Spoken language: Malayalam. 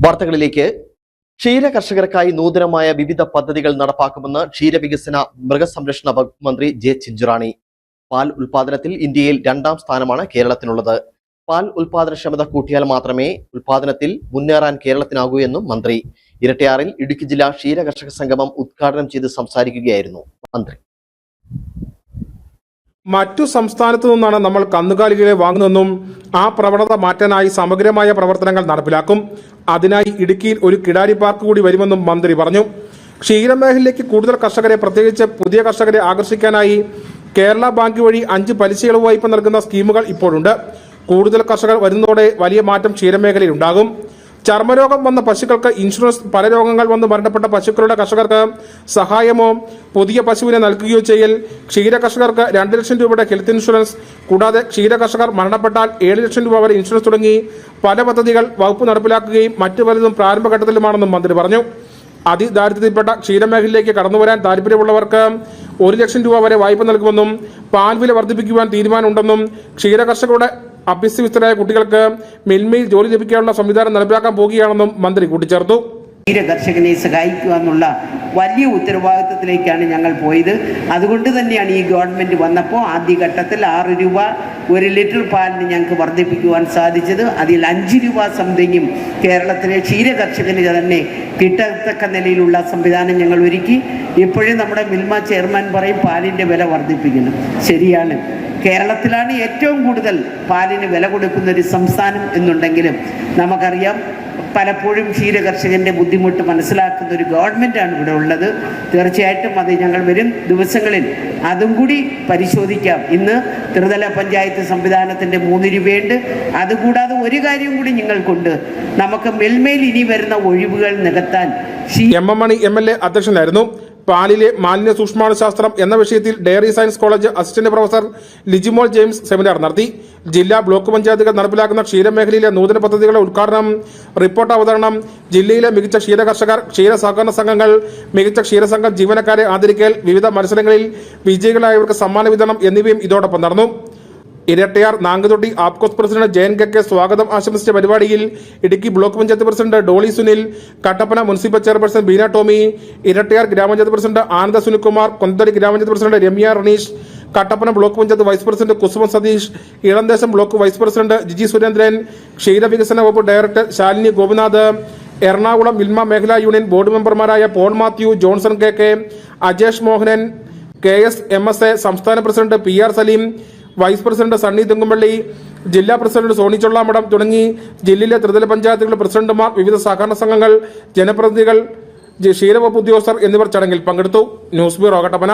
വാർത്തകളിലേക്ക്. ക്ഷീര കർഷകർക്കായി നൂതനമായ വിവിധ പദ്ധതികൾ നടപ്പാക്കുമെന്ന് ക്ഷീരവികസന മൃഗസംരക്ഷണ വകുപ്പ് മന്ത്രി ജെ ചിഞ്ചുറാണി. പാൽ ഉൽപാദനത്തിൽ ഇന്ത്യയിൽ 2ാം സ്ഥാനമാണ് കേരളത്തിനുള്ളത്. പാൽ ഉൽപാദനക്ഷമത കൂട്ടിയാൽ മാത്രമേ ഉൽപാദനത്തിൽ മുന്നേറാൻ കേരളത്തിനാകൂ എന്നും മന്ത്രി. ഇരട്ടയാറിൽ ഇടുക്കി ജില്ലാ ക്ഷീര കർഷക സംഗമം ഉദ്ഘാടനം ചെയ്ത് സംസാരിക്കുകയായിരുന്നു മന്ത്രി. മറ്റു സംസ്ഥാനത്തു നിന്നാണ് നമ്മൾ കന്നുകാലികളെ വാങ്ങുന്നതെന്നും ആ പ്രവണത മാറ്റാനായി സമഗ്രമായ പ്രവർത്തനങ്ങൾ നടപ്പിലാക്കും. അതിനായി ഇടുക്കിയിൽ ഒരു കിടാരി പാർക്ക് കൂടി വരുമെന്നും മന്ത്രി പറഞ്ഞു. ക്ഷീരമേഖലയിലേക്ക് കൂടുതൽ കർഷകരെ, പ്രത്യേകിച്ച് പുതിയ കർഷകരെ ആകർഷിക്കാനായി കേരള ബാങ്ക് വഴി 5 പലിശ ഇളവ് വായ്പ നൽകുന്ന സ്കീമുകൾ ഇപ്പോഴുണ്ട്. കൂടുതൽ കർഷകർ വരുന്നതോടെ വലിയ മാറ്റം ക്ഷീരമേഖലയിൽ ഉണ്ടാകും. ചർമ്മരോഗം വന്ന പശുക്കൾക്ക് ഇൻഷുറൻസ്, പല രോഗങ്ങൾ വന്ന് മരണപ്പെട്ട പശുക്കളുടെ കർഷകർക്ക് സഹായമോ പുതിയ പശുവിനെ നൽകുകയോ ചെയ്യൽ, ക്ഷീര കർഷകർക്ക് 2 ലക്ഷം രൂപയുടെ ഹെൽത്ത് ഇൻഷുറൻസ്, കൂടാതെ ക്ഷീര കർഷകർ മരണപ്പെട്ടാൽ 7 ലക്ഷം രൂപ വരെ ഇൻഷുറൻസ് തുടങ്ങി പല പദ്ധതികൾ വകുപ്പ് നടപ്പിലാക്കുകയും മറ്റു പലതും പ്രാരംഭഘട്ടത്തിലുമാണെന്നും മന്ത്രി പറഞ്ഞു. അതിദാരിദ്ര്യത്തിൽപ്പെട്ട ക്ഷീരമേഖലയിലേക്ക് കടന്നുവരാൻ താല്പര്യമുള്ളവർക്ക് 1 ലക്ഷം രൂപ വരെ വായ്പ നൽകുമെന്നും പാൽ വില വർദ്ധിപ്പിക്കുവാൻ തീരുമാനമുണ്ടെന്നും ക്ഷീര കർഷകരുടെ അഭ്യസ്തവിദ്യരായ കുട്ടികൾക്ക് മിൽമയിൽ ജോലി ലഭിക്കാനുള്ള സംവിധാനം നടപ്പിലാക്കാൻ പോകുകയാണെന്നും മന്ത്രി കൂട്ടിച്ചേർത്തു. ക്ഷീര കർഷകനെ സഹായിക്കുക എന്നുള്ള വലിയ ഉത്തരവാദിത്വത്തിലേക്കാണ് ഞങ്ങൾ പോയത്. അതുകൊണ്ട് തന്നെയാണ് ഈ ഗവൺമെൻറ് വന്നപ്പോൾ ആദ്യഘട്ടത്തിൽ 6 രൂപ 1 ലിറ്റർ പാലിന് ഞങ്ങൾക്ക് വർദ്ധിപ്പിക്കുവാൻ സാധിച്ചത്. അതിൽ 5 രൂപ സംതിങ്ങും കേരളത്തിലെ ക്ഷീര കർഷകന് തന്നെ കിട്ടത്തക്ക നിലയിലുള്ള സംവിധാനം ഞങ്ങൾ ഒരുക്കി. ഇപ്പോഴും നമ്മുടെ മിൽമ ചെയർമാൻ പറയും പാലിൻ്റെ വില വർദ്ധിപ്പിക്കണം. ശരിയാണ്, കേരളത്തിലാണ് ഏറ്റവും കൂടുതൽ പാലിന് വില കൊടുക്കുന്ന ഒരു സംസ്ഥാനം എന്നുണ്ടെങ്കിലും നമുക്കറിയാം പലപ്പോഴും ക്ഷീര കർഷകൻ്റെ ബുദ്ധിമുട്ട് മനസ്സിലാക്കുന്ന ഒരു ഗവൺമെൻറ്റാണ് ഇവിടെ ഉള്ളത്. തീർച്ചയായിട്ടും അത് ഞങ്ങൾ വരും ദിവസങ്ങളിൽ അതും കൂടി പരിശോധിക്കാം. ഇന്ന് ത്രിതല പഞ്ചായത്ത് സംവിധാനത്തിൻ്റെ 3 രൂപയുണ്ട്. അതുകൂടാതെ ഒരു കാര്യം കൂടി ഞങ്ങൾക്കുണ്ട്. നമുക്ക് മിൽമയിൽ ഇനി വരുന്ന ഒഴിവുകൾ നികത്താൻ എം എം മണി MLA അധ്യക്ഷനായിരുന്നു. പാലിലെ മാലിന്യ സൂക്ഷ്മാണുശാസ്ത്രം എന്ന വിഷയത്തിൽ dairy science college assistant professor Lijimol James seminar നടത്തി. ജില്ലാ ബ്ലോക്ക് പഞ്ചായത്തുകൾ നടപ്പിലാക്കുന്ന ക്ഷീരമേഖലയിലെ നൂതന പദ്ധതികളുടെ ഉദ്ഘാടനം, റിപ്പോർട്ട് അവതരണം, ജില്ലയിലെ മികച്ച ക്ഷീര കർഷകർ, ക്ഷീര സഹകരണ സംഘങ്ങൾ, മികച്ച ക്ഷീരസംഘം ജീവനക്കാരെ ആദരിക്കൽ, വിവിധ മത്സരങ്ങളിൽ വിജയികളായവർക്ക് സമ്മാന വിതരണം എന്നിവയും ഇതോടൊപ്പം നടന്നു. Irattayar Nankuthotty APCOS president Jayan K സ്വാഗതം ആശംസിച്ച പരിപാടിയിൽ Idukki block panchayat president Dolly Sunil, Kattappana municipal chairperson Beena Tomy, Irattayar ഗ്രാമപഞ്ചായത്ത് പ്രസിഡന്റ് ആനന്ദ സുനിൽകുമാർ, കൊന്തടി ഗ്രാമപഞ്ചായത്ത് president Ramya Ranish, Kattappana block panchayat vice president Kusuma Satheesh, Elamdesam block vice president Giji Surendran, ക്ഷീരവികസന വകുപ്പ് ഡയറക്ടർ ശാലിനി ഗോപിനാഥ്, എറണാകുളം മിൽമ മേഖലാ യൂണിയൻ ബോർഡ് മെമ്പർമാരായ Paul Mathew, Johnson K, Ajesh Mohanan, KS MSA സംസ്ഥാന president PR Saleem, vice president Sunny തെങ്കുമ്പള്ളി, ജില്ലാ പ്രസിഡന്റ് സോണി ചൊള്ളാമഠം തുടങ്ങി ജില്ലയിലെ ത്രിതല പഞ്ചായത്തുകളുടെ പ്രസിഡന്റുമാർ, വിവിധ സഹകരണ സംഘങ്ങൾ, ജനപ്രതിനിധികൾ, ക്ഷീരവകുപ്പ് ഉദ്യോഗസ്ഥർ എന്നിവർ ചടങ്ങിൽ പങ്കെടുത്തു. News bureau Kattappana.